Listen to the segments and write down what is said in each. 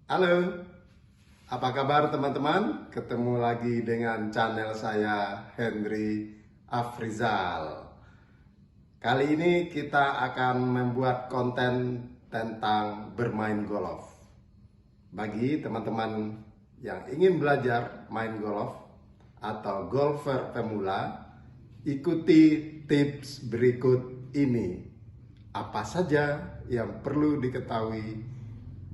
Halo, apa kabar teman-teman? Ketemu lagi dengan channel saya Henry Afrizal. Kali ini kita akan membuat konten tentang bermain golf. Bagi teman-teman yang ingin belajar main golf atau golfer pemula, ikuti tips berikut ini. Apa saja yang perlu diketahui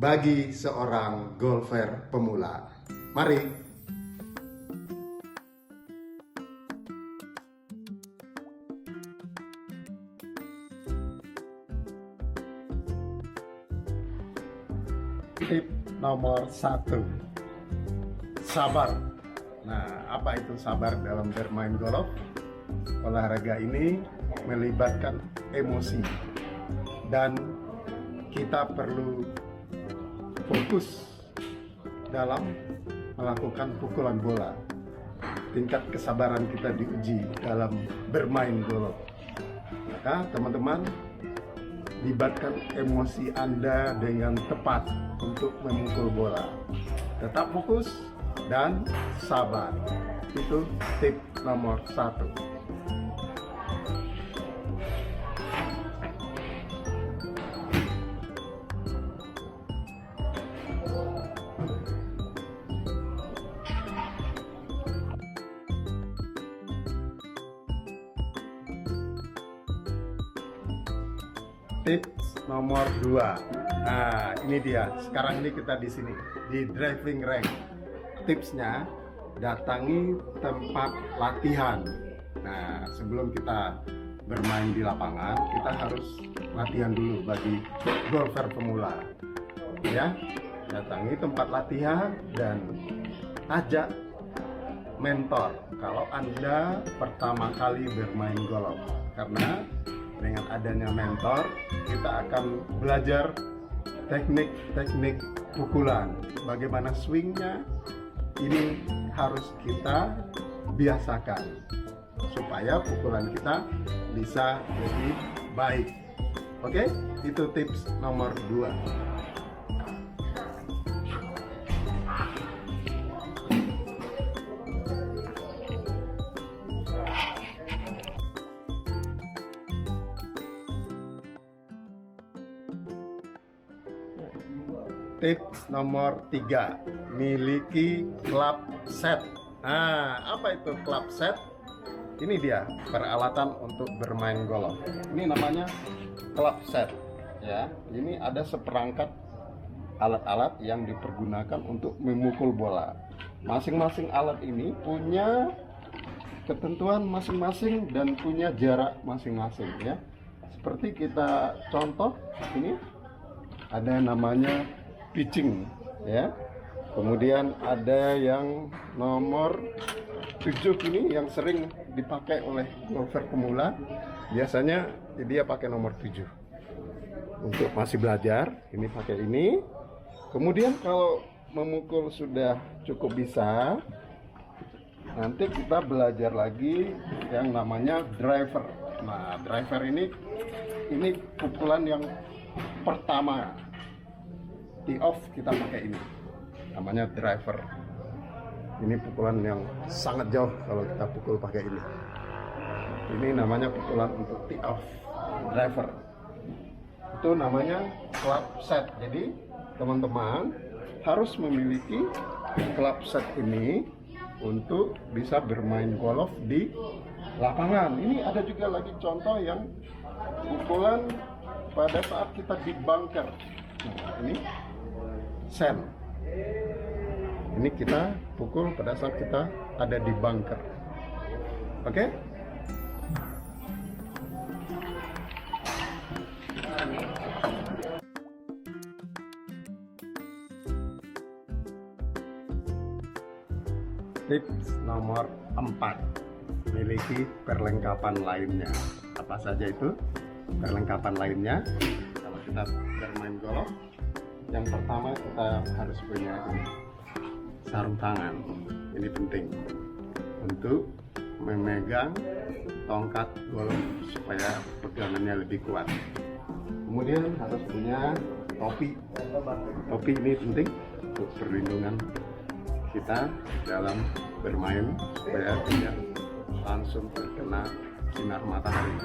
bagi seorang golfer pemula? Mari. Tip nomor 1, sabar. Nah, apa itu sabar dalam bermain golf? Olahraga ini melibatkan emosi dan kita perlu fokus dalam melakukan pukulan bola. Tingkat kesabaran kita diuji dalam bermain golf. Maka teman-teman, libatkan emosi Anda dengan tepat untuk memukul bola. Tetap fokus dan sabar. Itu tip nomor 1. Tips nomor 2. Nah, ini dia. Sekarang ini kita di sini di driving range. Tipsnya, datangi tempat latihan. Nah, sebelum kita bermain di lapangan, kita harus latihan dulu bagi golfer pemula. Ya, datangi tempat latihan dan ajak mentor kalau Anda pertama kali bermain golf. Karena dengan adanya mentor, kita akan belajar teknik-teknik pukulan. Bagaimana swingnya, ini harus kita biasakan supaya pukulan kita bisa lebih baik. Oke, itu tips nomor 2. Tips nomor 3, miliki club set. Nah, apa itu club set? Ini dia peralatan untuk bermain golf. Ini namanya club set. Ya, ini ada seperangkat alat-alat yang dipergunakan untuk memukul bola. Masing-masing alat ini punya ketentuan masing-masing dan punya jarak masing-masing. Ya, seperti kita contoh ini ada namanya pitching, ya. Kemudian ada yang nomor 7 ini yang sering dipakai oleh golfer pemula. Biasanya dia pakai nomor 7. Untuk masih belajar, ini pakai ini. Kemudian kalau memukul sudah cukup bisa, nanti kita belajar lagi yang namanya driver. Nah, driver ini pukulan yang pertama. Tee off kita pakai ini, namanya driver. Ini pukulan yang sangat jauh kalau kita pukul pakai ini. Ini namanya pukulan untuk tee off, driver. Itu namanya club set. Jadi teman-teman harus memiliki club set ini untuk bisa bermain golf di lapangan. Ini ada juga lagi contoh yang pukulan pada saat kita di bunker. Nah, ini sand. Ini kita pukul pada saat kita ada di bunker. Oke? Tips nomor 4, miliki perlengkapan lainnya. Apa saja itu perlengkapan lainnya kalau kita bermain golf? Yang pertama, kita harus punya sarung tangan. Ini penting untuk memegang tongkat golf supaya pegangannya lebih kuat. Kemudian harus punya topi. Topi ini penting untuk perlindungan kita dalam bermain supaya tidak langsung terkena sinar matahari.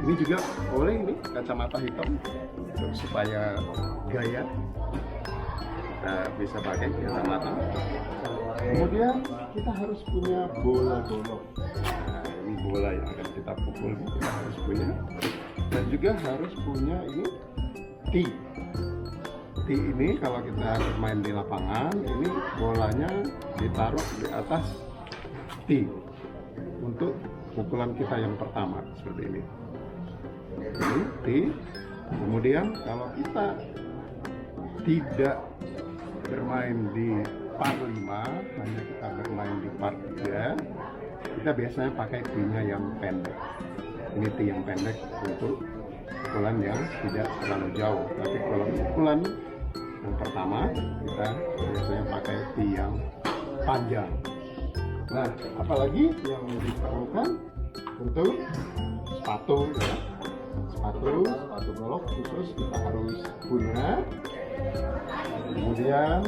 Ini juga boleh ini kacamata hitam untuk supaya gaya, kita bisa pakai kacamata. Kemudian kita harus punya bola golf. Nah, ini bola yang akan kita pukul, kita harus punya. Dan juga harus punya ini tee. Tee ini kalau kita bermain di lapangan, ini bolanya ditaruh di atas tee untuk pukulan kita yang pertama seperti ini. Ini tee. Kemudian kalau kita tidak bermain di par 5, hanya kita bermain di par 3, kita biasanya pakai tee-nya yang pendek. Ini tee yang pendek untuk pukulan yang tidak terlalu jauh. Tapi kalau pukulan yang pertama, kita biasanya pakai tee yang panjang. Nah, apalagi yang diperlukan untuk sepatu, ya. Sepatu golf khusus kita harus punya. Kemudian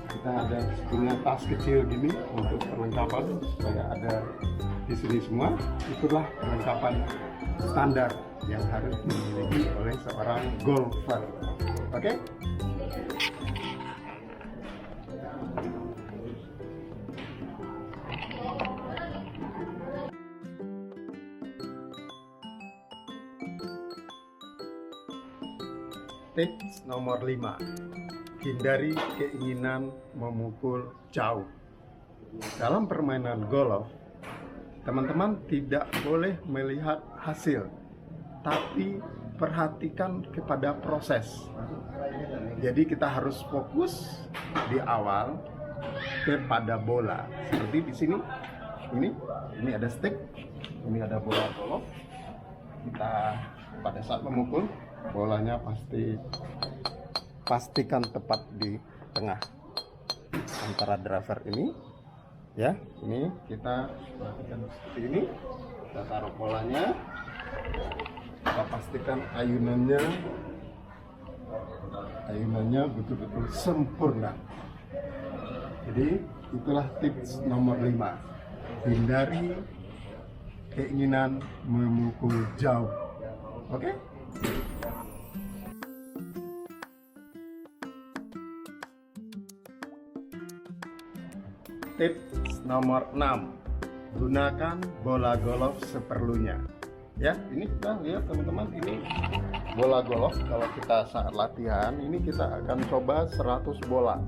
kita ada punya tas kecil gini untuk perlengkapan supaya ada di sini semua. Itulah perlengkapan standar yang harus dimiliki oleh seorang golfer. Oke? Tips nomor 5, hindari keinginan memukul jauh. Dalam permainan golf, teman-teman tidak boleh melihat hasil, tapi perhatikan kepada proses. Jadi kita harus fokus di awal kepada bola. Seperti di sini, ini ada stick, ini ada bola golf. Kita pada saat memukul, bolanya pastikan tepat di tengah antara driver ini, ya. Ini kita perhatikan seperti ini. Kita taruh bolanya, kita pastikan ayunannya betul-betul sempurna. Jadi itulah tips nomor 5, hindari keinginan memukul jauh. Oke? Tips nomor 6, gunakan bola golf seperlunya. Ya, ini kita lihat teman-teman, ini bola golf. Kalau kita saat latihan, ini kita akan coba 100 bola.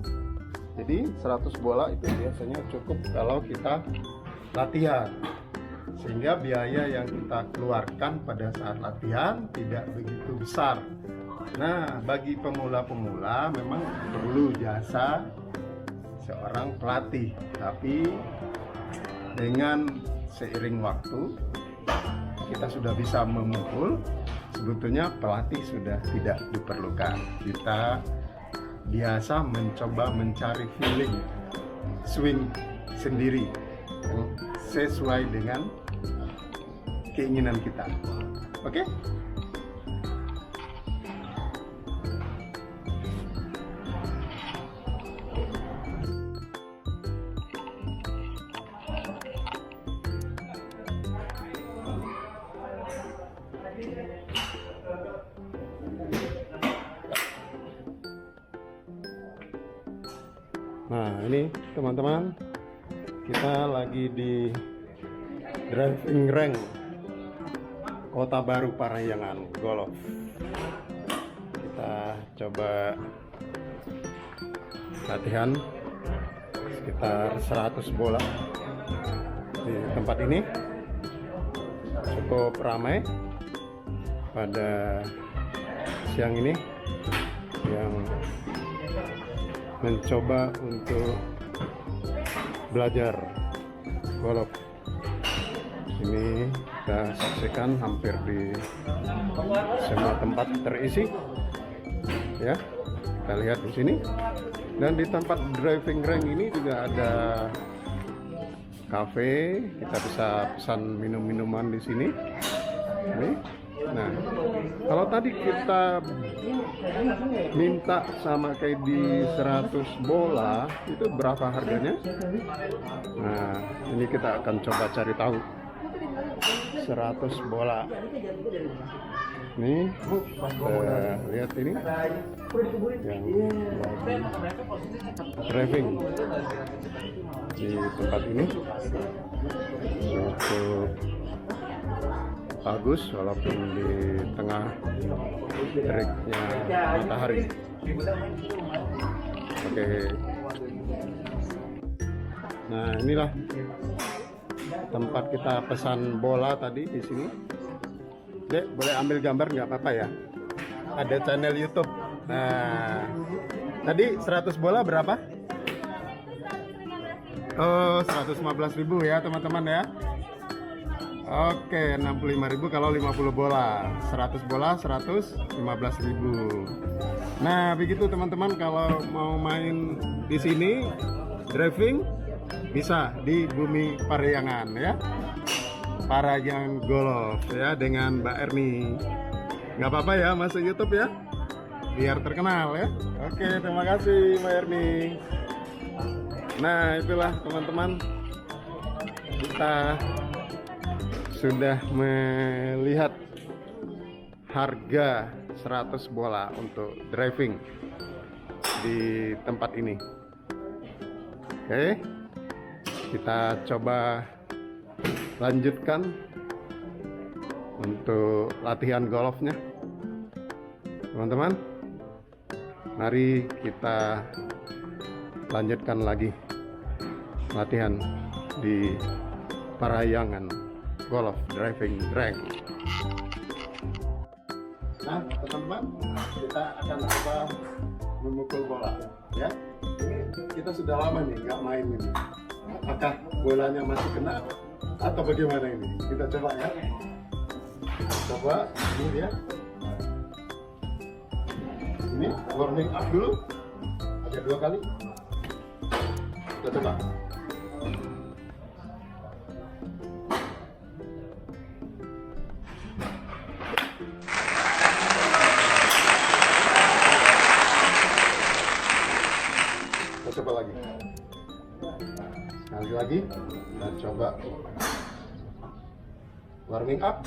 Jadi 100 bola itu biasanya cukup kalau kita latihan, sehingga biaya yang kita keluarkan pada saat latihan tidak begitu besar. Nah, bagi pemula-pemula memang perlu jasa seorang pelatih, tapi dengan seiring waktu kita sudah bisa memukul, sebetulnya pelatih sudah tidak diperlukan. Kita biasa mencoba mencari feeling swing sendiri yang sesuai dengan keinginan kita. Oke? Nah, ini teman-teman, kita lagi di driving range Kota Baru Parahyangan Golf. Kita coba latihan sekitar 100 bola di tempat ini. Cukup ramai pada siang ini yang mencoba untuk belajar golf. Ini kita saksikan hampir di semua tempat terisi, ya. Kita lihat di sini, dan di tempat driving range ini juga ada kafe. Kita bisa pesan minum-minuman di sini. Ini. Nah, kalau tadi kita minta sama kayak di 100 bola itu berapa harganya? Nah, ini kita akan coba cari tahu. 100 bola. Nih, lihat ini yang driving di tempat ini cukup bagus walaupun di tengah teriknya matahari. Oke. Nah, inilah tempat kita pesan bola tadi di sini. Dek, boleh ambil gambar nggak apa-apa ya? Ada channel YouTube. Nah, tadi 100 bola berapa? Oh, 115.000 ya teman-teman ya. Oke, 65.000 kalau 50 bola. 100 bola 115.000. Nah, begitu teman-teman, kalau mau main di sini driving bisa di Bumi Parahyangan ya. Parahyangan Golf ya dengan Mbak Erni. Nggak apa-apa ya masuk YouTube ya, biar terkenal ya. Oke, terima kasih Mbak Erni. Nah, itulah teman-teman, kita sudah melihat harga 100 bola untuk driving di tempat ini. Oke, kita coba lanjutkan untuk latihan golfnya, teman-teman. Mari kita lanjutkan lagi latihan di Parahyangan Golf Driving Range. Nah, teman-teman, kita akan coba memukul bola ya. Ini kita sudah lama nih nggak main ini. Apakah bolanya masih kena atau bagaimana ini? Kita coba ya. Coba ini dia. Ini warming up dulu. Ada 2 kali. Kita coba. Kita coba lagi. Sekali lagi, kita coba warming up.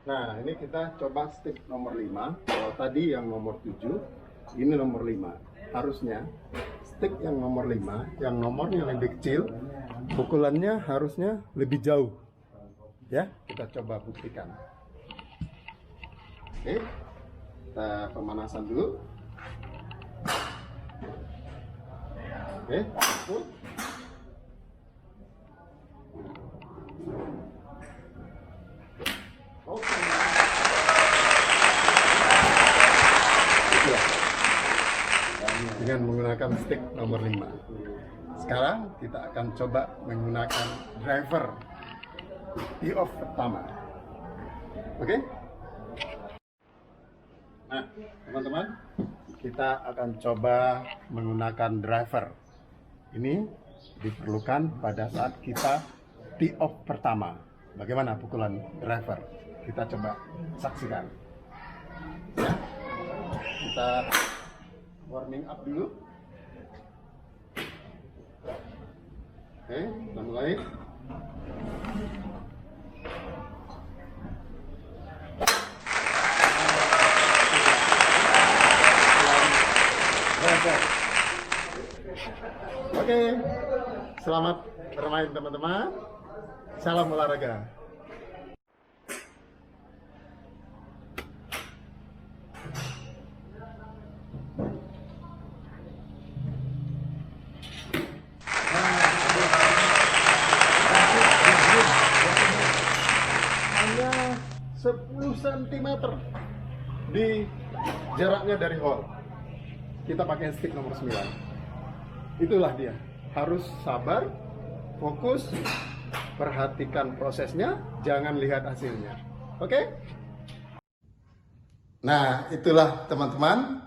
Nah, ini kita coba stick nomor 5. Kalau tadi yang nomor 7, ini nomor 5. Harusnya stick yang nomor 5, yang nomornya lebih kecil, pukulannya harusnya lebih jauh. Ya, kita coba buktikan. Oke, kita pemanasan dulu. Oke, pukul. Oke. Dengan menggunakan stick nomor 5. Sekarang kita akan coba menggunakan driver tee off pertama. Oke? Nah, teman-teman, kita akan coba menggunakan driver. Ini diperlukan pada saat kita tee off pertama. Bagaimana pukulan driver? Kita coba saksikan. Ya. Kita warming up dulu. Oke, kita mulai. Oke, selamat bermain teman-teman. Salam olahraga. Hanya 10 cm di jaraknya dari hole. Kita pakai stick nomor 9. Itulah dia. Harus sabar, fokus, perhatikan prosesnya, jangan lihat hasilnya. Oke? Nah, itulah teman-teman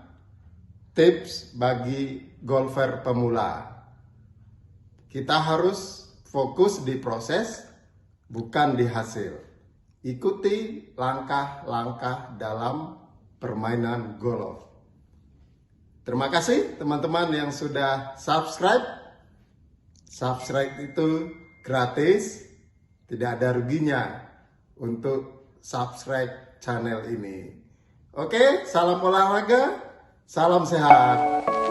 tips bagi golfer pemula. Kita harus fokus di proses, bukan di hasil. Ikuti langkah-langkah dalam permainan golf. Terima kasih teman-teman yang sudah subscribe. Subscribe itu gratis, tidak ada ruginya untuk subscribe channel ini. Oke, salam olahraga, salam sehat.